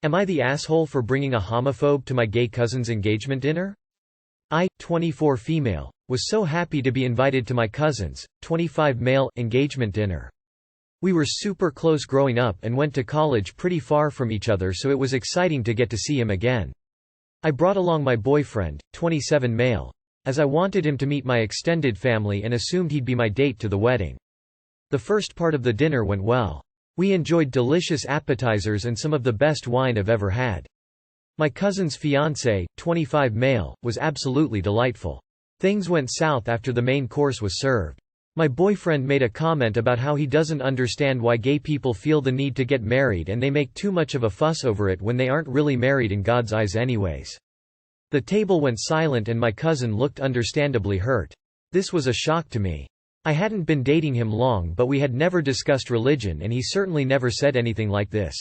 Am I the asshole for bringing a homophobe to my gay cousin's engagement dinner? I, 24 female, was so happy to be invited to my cousin's, 25 male, engagement dinner. We were super close growing up and went to college pretty far from each other, so it was exciting to get to see him again. I brought along my boyfriend, 27 male, as I wanted him to meet my extended family and assumed he'd be my date to the wedding. The first part of the dinner went well. We enjoyed delicious appetizers and some of the best wine I've ever had. My cousin's fiancé, 25 male, was absolutely delightful. Things went south after the main course was served. My boyfriend made a comment about how he doesn't understand why gay people feel the need to get married and they make too much of a fuss over it when they aren't really married in God's eyes anyways. The table went silent and my cousin looked understandably hurt. This was a shock to me. I hadn't been dating him long, but we had never discussed religion and he certainly never said anything like this.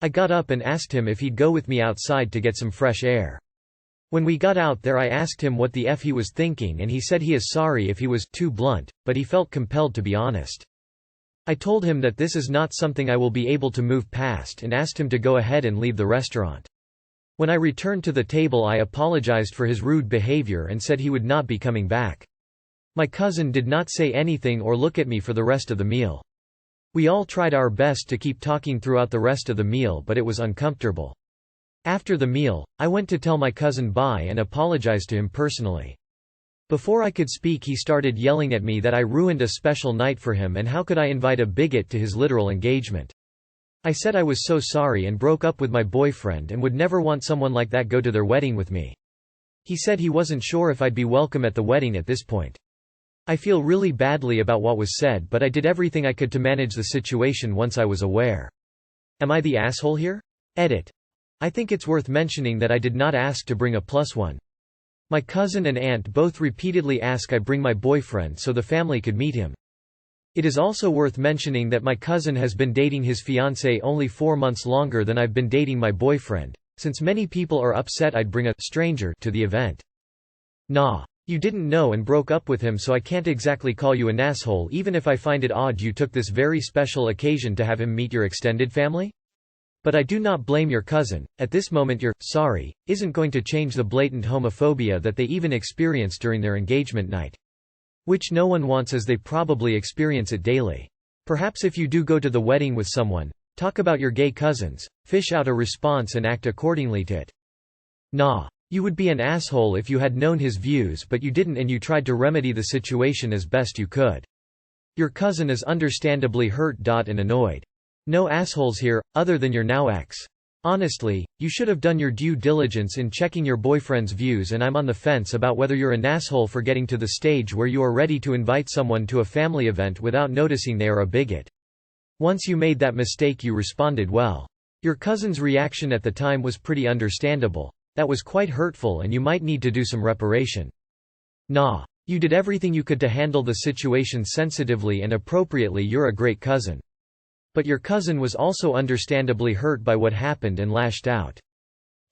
I got up and asked him if he'd go with me outside to get some fresh air. When we got out there I asked him what the F he was thinking and he said he is sorry if he was too blunt, but he felt compelled to be honest. I told him that this is not something I will be able to move past and asked him to go ahead and leave the restaurant. When I returned to the table I apologized for his rude behavior and said he would not be coming back. My cousin did not say anything or look at me for the rest of the meal. We all tried our best to keep talking throughout the rest of the meal, but it was uncomfortable. After the meal, I went to tell my cousin bye and apologized to him personally. Before I could speak he started yelling at me that I ruined a special night for him and how could I invite a bigot to his literal engagement. I said I was so sorry and broke up with my boyfriend and would never want someone like that go to their wedding with me. He said he wasn't sure if I'd be welcome at the wedding at this point. I feel really badly about what was said, but I did everything I could to manage the situation once I was aware. Am I the asshole here? Edit. I think it's worth mentioning that I did not ask to bring a +1. My cousin and aunt both repeatedly asked I bring my boyfriend so the family could meet him. It is also worth mentioning that my cousin has been dating his fiancée only 4 months longer than I've been dating my boyfriend, since many people are upset I'd bring a stranger to the event. Nah. You didn't know and broke up with him, so I can't exactly call you an asshole even if I find it odd you took this very special occasion to have him meet your extended family? But I do not blame your cousin. At this moment your sorry isn't going to change the blatant homophobia that they even experienced during their engagement night. Which no one wants as they probably experience it daily. Perhaps if you do go to the wedding with someone, talk about your gay cousins, fish out a response and act accordingly to it. Nah. You would be an asshole if you had known his views but you didn't and you tried to remedy the situation as best you could. Your cousin is understandably hurt and annoyed. No assholes here, other than your now ex. Honestly, you should have done your due diligence in checking your boyfriend's views and I'm on the fence about whether you're an asshole for getting to the stage where you are ready to invite someone to a family event without noticing they are a bigot. Once you made that mistake you responded well. Your cousin's reaction at the time was pretty understandable. That was quite hurtful and you might need to do some reparation. Nah. You did everything you could to handle the situation sensitively and appropriately. You're a great cousin. But your cousin was also understandably hurt by what happened and lashed out.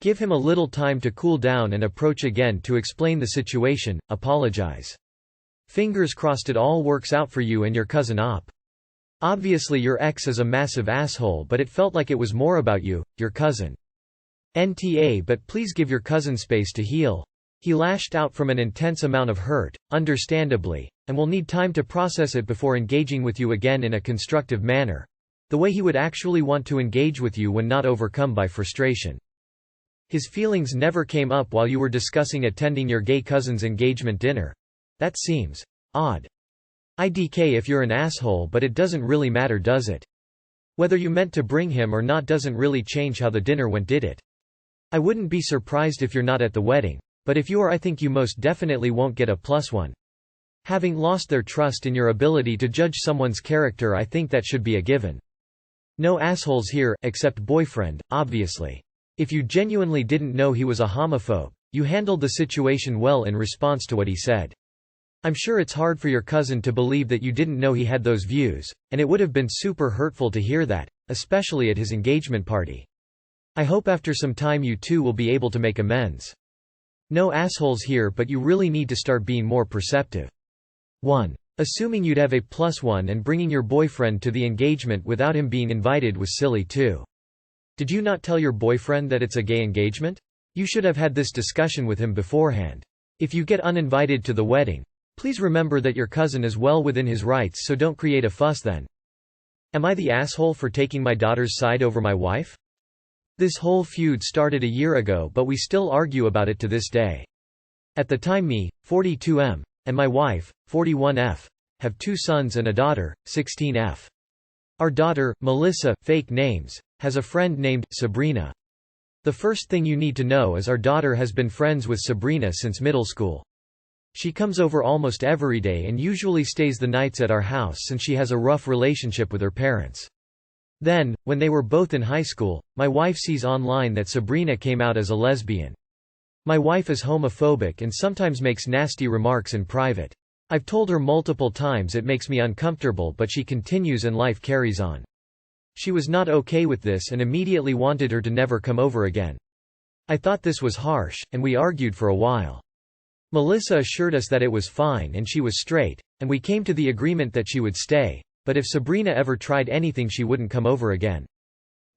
Give him a little time to cool down and approach again to explain the situation, apologize. Fingers crossed it all works out for you and your cousin op. Obviously your ex is a massive asshole, but it felt like it was more about you, your cousin. NTA, but please give your cousin space to heal. He lashed out from an intense amount of hurt, understandably, and will need time to process it before engaging with you again in a constructive manner. The way he would actually want to engage with you when not overcome by frustration. His feelings never came up while you were discussing attending your gay cousin's engagement dinner. That seems odd. IDK if you're an asshole, but it doesn't really matter, does it? Whether you meant to bring him or not doesn't really change how the dinner went, did it? I wouldn't be surprised if you're not at the wedding, but if you are I think you most definitely won't get a +1. Having lost their trust in your ability to judge someone's character, I think that should be a given. No assholes here, except boyfriend, obviously. If you genuinely didn't know he was a homophobe, you handled the situation well in response to what he said. I'm sure it's hard for your cousin to believe that you didn't know he had those views, and it would have been super hurtful to hear that, especially at his engagement party. I hope after some time you two will be able to make amends. No assholes here, but you really need to start being more perceptive. 1. Assuming you'd have a +1 and bringing your boyfriend to the engagement without him being invited was silly too. Did you not tell your boyfriend that it's a gay engagement? You should have had this discussion with him beforehand. If you get uninvited to the wedding, please remember that your cousin is well within his rights, so don't create a fuss then. Am I the asshole for taking my daughter's side over my wife? This whole feud started a year ago, but we still argue about it to this day. At the time me, 42M, and my wife, 41F, have 2 sons and a daughter, 16F. Our daughter, Melissa, fake names, has a friend named Sabrina. The first thing you need to know is our daughter has been friends with Sabrina since middle school. She comes over almost every day and usually stays the nights at our house since she has a rough relationship with her parents. Then, when they were both in high school, my wife sees online that Sabrina came out as a lesbian. My wife is homophobic and sometimes makes nasty remarks in private. I've told her multiple times it makes me uncomfortable, but she continues and life carries on. She was not okay with this and immediately wanted her to never come over again. I thought this was harsh, and we argued for a while. Melissa assured us that it was fine and she was straight, and we came to the agreement that she would stay, but if Sabrina ever tried anything she wouldn't come over again.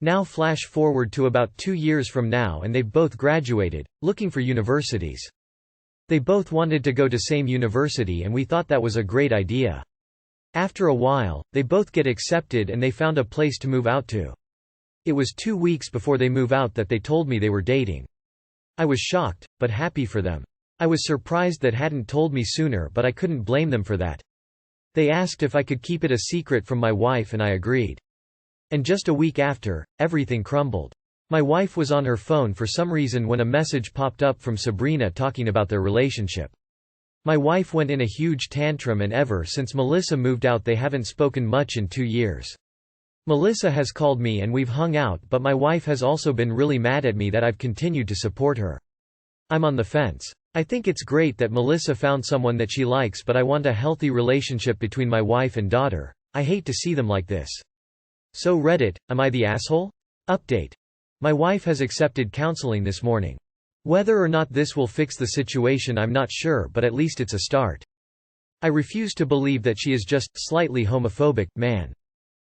Now flash forward to about 2 years from now and they've both graduated, looking for universities. They both wanted to go to same university and we thought that was a great idea. After a while, they both get accepted and they found a place to move out to. It was 2 weeks before they move out that they told me they were dating. I was shocked, but happy for them. I was surprised that hadn't told me sooner, but I couldn't blame them for that. They asked if I could keep it a secret from my wife and I agreed. And just a week after, everything crumbled. My wife was on her phone for some reason when a message popped up from Sabrina talking about their relationship. My wife went in a huge tantrum and ever since Melissa moved out they haven't spoken much in 2 years. Melissa has called me and we've hung out, but my wife has also been really mad at me that I've continued to support her. I'm on the fence. I think it's great that Melissa found someone that she likes, but I want a healthy relationship between my wife and daughter. I hate to see them like this. So Reddit, am I the asshole? Update. My wife has accepted counseling this morning. Whether or not this will fix the situation I'm not sure, but at least it's a start. I refuse to believe that she is just slightly homophobic, man.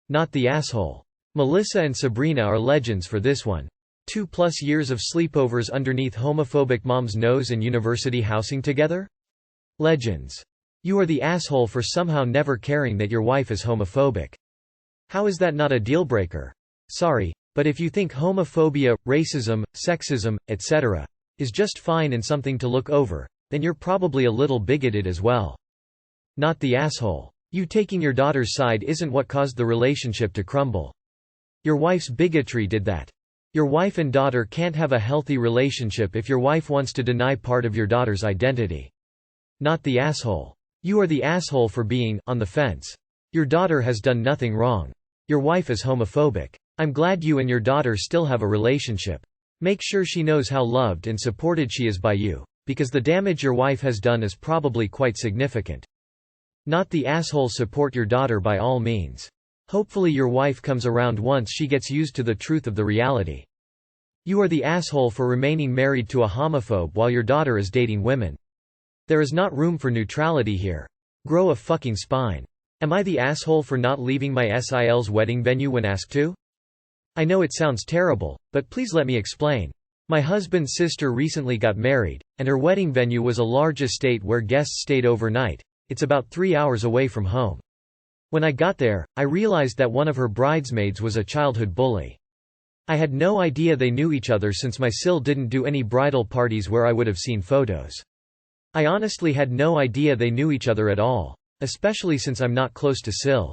Not the asshole. Melissa and Sabrina are legends for this one. 2+ years of sleepovers underneath homophobic mom's nose and university housing together? Legends. You are the asshole for somehow never caring that your wife is homophobic. How is that not a deal-breaker? Sorry, but if you think homophobia, racism, sexism, etc. is just fine and something to look over, then you're probably a little bigoted as well. Not the asshole. You taking your daughter's side isn't what caused the relationship to crumble. Your wife's bigotry did that. Your wife and daughter can't have a healthy relationship if your wife wants to deny part of your daughter's identity. Not the asshole. You are the asshole for being on the fence. Your daughter has done nothing wrong. Your wife is homophobic. I'm glad you and your daughter still have a relationship. Make sure she knows how loved and supported she is by you, because the damage your wife has done is probably quite significant. Not the asshole. Support your daughter by all means. Hopefully your wife comes around once she gets used to the truth of the reality. You are the asshole for remaining married to a homophobe while your daughter is dating women. There is not room for neutrality here. Grow a fucking spine. Am I the asshole for not leaving my SILs wedding venue when asked to? I know it sounds terrible, but please let me explain. My husband's sister recently got married, and her wedding venue was a large estate where guests stayed overnight. It's about 3 hours away from home. When I got there, I realized that one of her bridesmaids was a childhood bully. I had no idea they knew each other since my SIL didn't do any bridal parties where I would have seen photos. I honestly had no idea they knew each other at all, especially since I'm not close to SIL.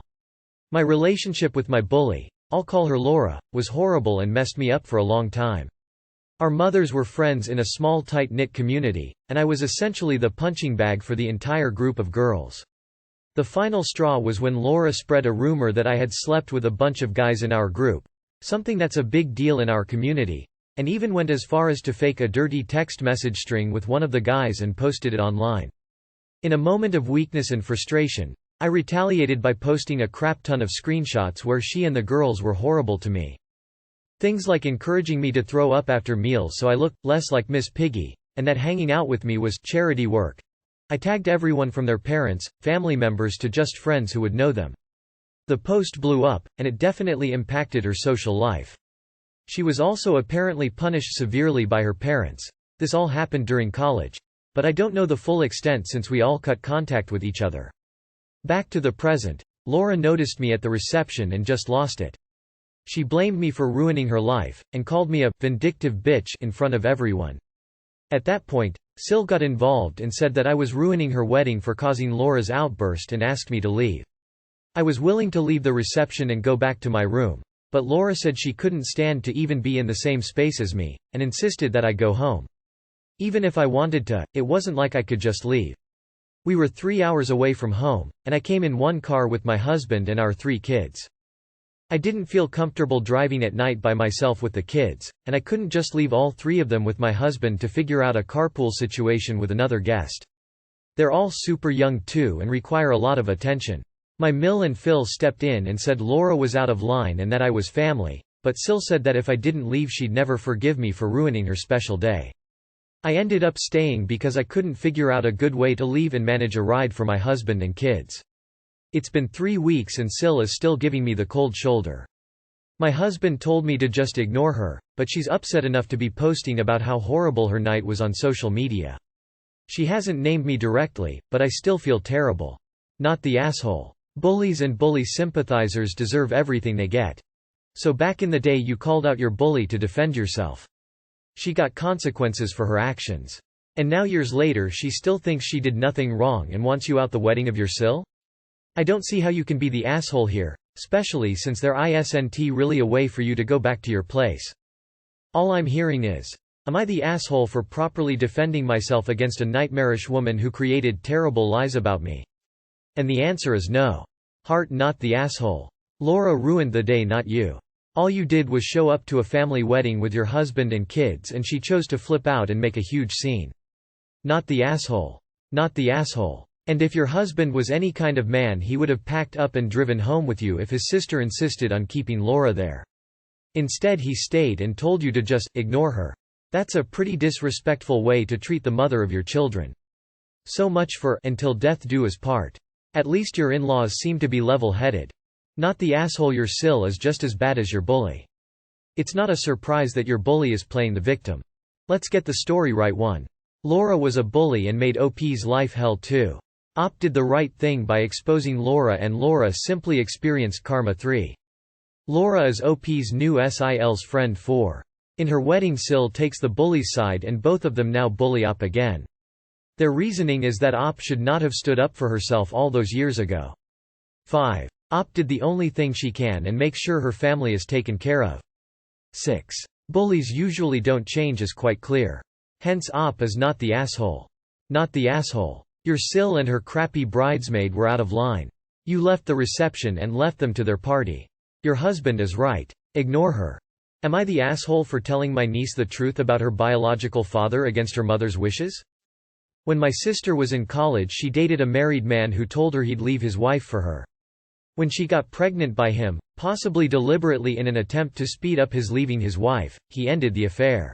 My relationship with my bully, I'll call her Laura, was horrible and messed me up for a long time. Our mothers were friends in a small tight-knit community, and I was essentially the punching bag for the entire group of girls. The final straw was when Laura spread a rumor that I had slept with a bunch of guys in our group, something that's a big deal in our community, and even went as far as to fake a dirty text message string with one of the guys and posted it online. In a moment of weakness and frustration, I retaliated by posting a crap ton of screenshots where she and the girls were horrible to me. Things like encouraging me to throw up after meals so I looked less like Miss Piggy, and that hanging out with me was charity work. I tagged everyone from their parents, family members to just friends who would know them. The post blew up, and it definitely impacted her social life. She was also apparently punished severely by her parents. This all happened during college. But I don't know the full extent since we all cut contact with each other. Back to the present. Laura noticed me at the reception and just lost it. She blamed me for ruining her life, and called me a vindictive bitch in front of everyone. At that point, SIL got involved and said that I was ruining her wedding for causing Laura's outburst and asked me to leave. I was willing to leave the reception and go back to my room, but Laura said she couldn't stand to even be in the same space as me, and insisted that I go home. Even if I wanted to, it wasn't like I could just leave. We were 3 hours away from home, and I came in one car with my husband and our 3 kids. I didn't feel comfortable driving at night by myself with the kids, and I couldn't just leave all 3 of them with my husband to figure out a carpool situation with another guest. They're all super young too and require a lot of attention. My Mill and Phil stepped in and said Laura was out of line and that I was family, but Sil said that if I didn't leave she'd never forgive me for ruining her special day. I ended up staying because I couldn't figure out a good way to leave and manage a ride for my husband and kids. It's been 3 weeks and Sil is still giving me the cold shoulder. My husband told me to just ignore her, but she's upset enough to be posting about how horrible her night was on social media. She hasn't named me directly, but I still feel terrible. Not the asshole. Bullies and bully sympathizers deserve everything they get. So back in the day you called out your bully to defend yourself. She got consequences for her actions. And now years later she still thinks she did nothing wrong and wants you out the wedding of your Sil? I don't see how you can be the asshole here, especially since there isn't really a way for you to go back to your place. All I'm hearing is, am I the asshole for properly defending myself against a nightmarish woman who created terrible lies about me? And the answer is no. Heart, not the asshole. Laura ruined the day, not you. All you did was show up to a family wedding with your husband and kids and she chose to flip out and make a huge scene. Not the asshole. Not the asshole. And if your husband was any kind of man he would have packed up and driven home with you if his sister insisted on keeping Laura there. Instead he stayed and told you to just ignore her. That's a pretty disrespectful way to treat the mother of your children. So much for until death do us part. At least your in-laws seem to be level-headed. Not the asshole, your Sil is just as bad as your bully. It's not a surprise that your bully is playing the victim. Let's get the story right. 1. Laura was a bully and made OP's life hell too. OP did the right thing by exposing Laura and Laura simply experienced karma. 3. Laura is OP's new SIL's friend. 4. In her wedding Sil takes the bully's side and both of them now bully OP again. Their reasoning is that OP should not have stood up for herself all those years ago. 5. OP did the only thing she can and make sure her family is taken care of. 6. Bullies usually don't change is quite clear. Hence OP is not the asshole. Not the asshole. Your Sil and her crappy bridesmaid were out of line. You left the reception and left them to their party. Your husband is right. Ignore her. Am I the asshole for telling my niece the truth about her biological father against her mother's wishes? When my sister was in college she dated a married man who told her he'd leave his wife for her. When she got pregnant by him, possibly deliberately in an attempt to speed up his leaving his wife, he ended the affair.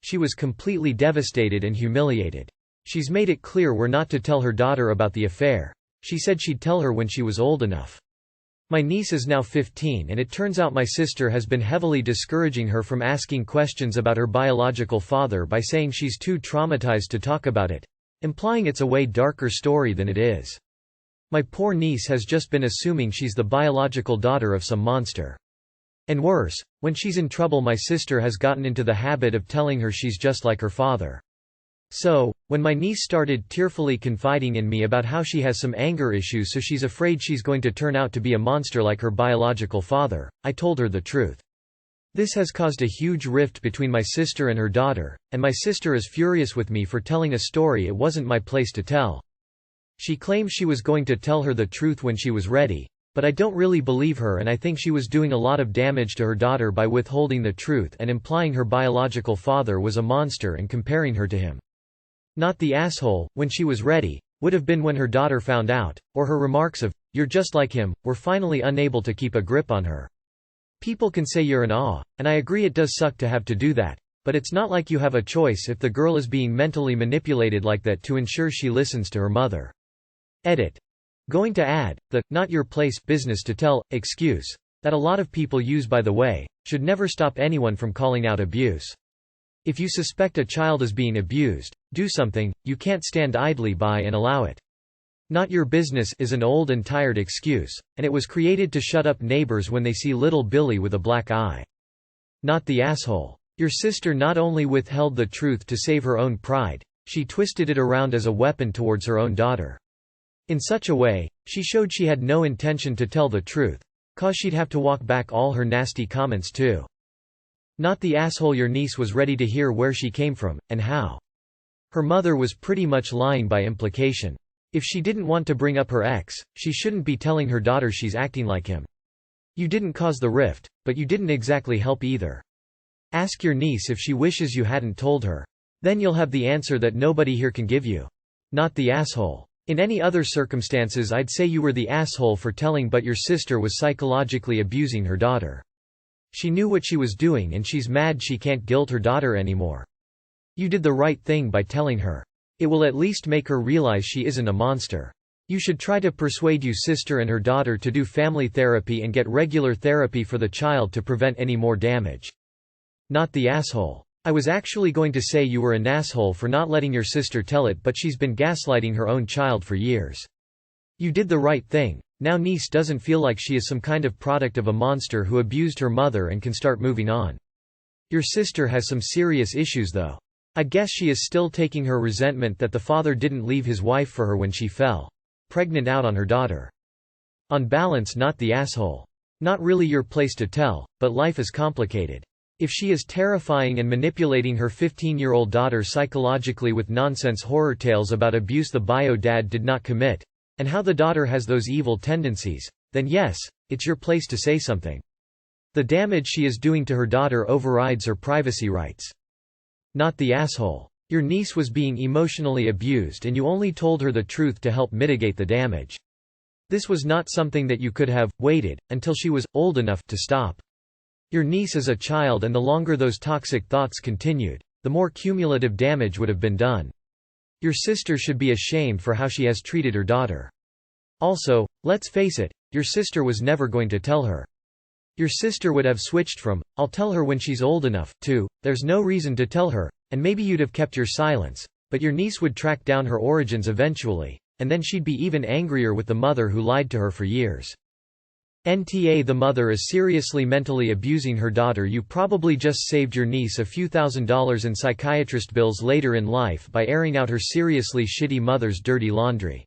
She was completely devastated and humiliated. She's made it clear we're not to tell her daughter about the affair. She said she'd tell her when she was old enough. My niece is now 15 and it turns out my sister has been heavily discouraging her from asking questions about her biological father by saying she's too traumatized to talk about it, implying it's a way darker story than it is. My poor niece has just been assuming she's the biological daughter of some monster. And worse, when she's in trouble my sister has gotten into the habit of telling her she's just like her father. So, when my niece started tearfully confiding in me about how she has some anger issues so she's afraid she's going to turn out to be a monster like her biological father, I told her the truth. This has caused a huge rift between my sister and her daughter, and my sister is furious with me for telling a story it wasn't my place to tell. She claims she was going to tell her the truth when she was ready, but I don't really believe her and I think she was doing a lot of damage to her daughter by withholding the truth and implying her biological father was a monster and comparing her to him. Not the asshole, when she was ready, would have been when her daughter found out, or her remarks of, "You're just like him," were finally unable to keep a grip on her. People can say you're an awe, and I agree it does suck to have to do that, but it's not like you have a choice if the girl is being mentally manipulated like that to ensure she listens to her mother. Edit. Going to add, the, not your place business to tell, excuse. that a lot of people use by the way, should never stop anyone from calling out abuse. If you suspect a child is being abused, do something. You can't stand idly by and allow it. Not your business is an old and tired excuse, and it was created to shut up neighbors when they see little Billy with a black eye. Not the asshole. Your sister not only withheld the truth to save her own pride, she twisted it around as a weapon towards her own daughter. In such a way, she showed she had no intention to tell the truth, 'cause she'd have to walk back all her nasty comments too. Not the asshole. Your niece was ready to hear where she came from, and how. Her mother was pretty much lying by implication. If she didn't want to bring up her ex, she shouldn't be telling her daughter she's acting like him. You didn't cause the rift, but you didn't exactly help either. Ask your niece if she wishes you hadn't told her. Then you'll have the answer that nobody here can give you. Not the asshole. In any other circumstances I'd say you were the asshole for telling, but your sister was psychologically abusing her daughter. She knew what she was doing and she's mad she can't guilt her daughter anymore. You did the right thing by telling her. It will at least make her realize she isn't a monster. You should try to persuade your sister and her daughter to do family therapy and get regular therapy for the child to prevent any more damage. Not the asshole. I was actually going to say you were an asshole for not letting your sister tell it, but she's been gaslighting her own child for years. You did the right thing. Now niece doesn't feel like she is some kind of product of a monster who abused her mother and can start moving on. Your sister has some serious issues though. I guess she is still taking her resentment that the father didn't leave his wife for her when she fell pregnant out on her daughter. On balance, not the asshole. Not really your place to tell, but life is complicated. If she is terrifying and manipulating her 15-year-old daughter psychologically with nonsense horror tales about abuse the bio dad did not commit, and how the daughter has those evil tendencies, then yes, it's your place to say something. The damage she is doing to her daughter overrides her privacy rights. Not the asshole. Your niece was being emotionally abused and you only told her the truth to help mitigate the damage. This was not something that you could have waited until she was old enough to stop. Your niece is a child, and the longer those toxic thoughts continued, the more cumulative damage would have been done. Your sister should be ashamed for how she has treated her daughter. Also, let's face it, your sister was never going to tell her. Your sister would have switched from, "I'll tell her when she's old enough," to, "There's no reason to tell her," and maybe you'd have kept your silence, but your niece would track down her origins eventually, and then she'd be even angrier with the mother who lied to her for years. NTA, the mother is seriously mentally abusing her daughter. You probably just saved your niece a few $1,000s in psychiatrist bills later in life by airing out her seriously shitty mother's dirty laundry.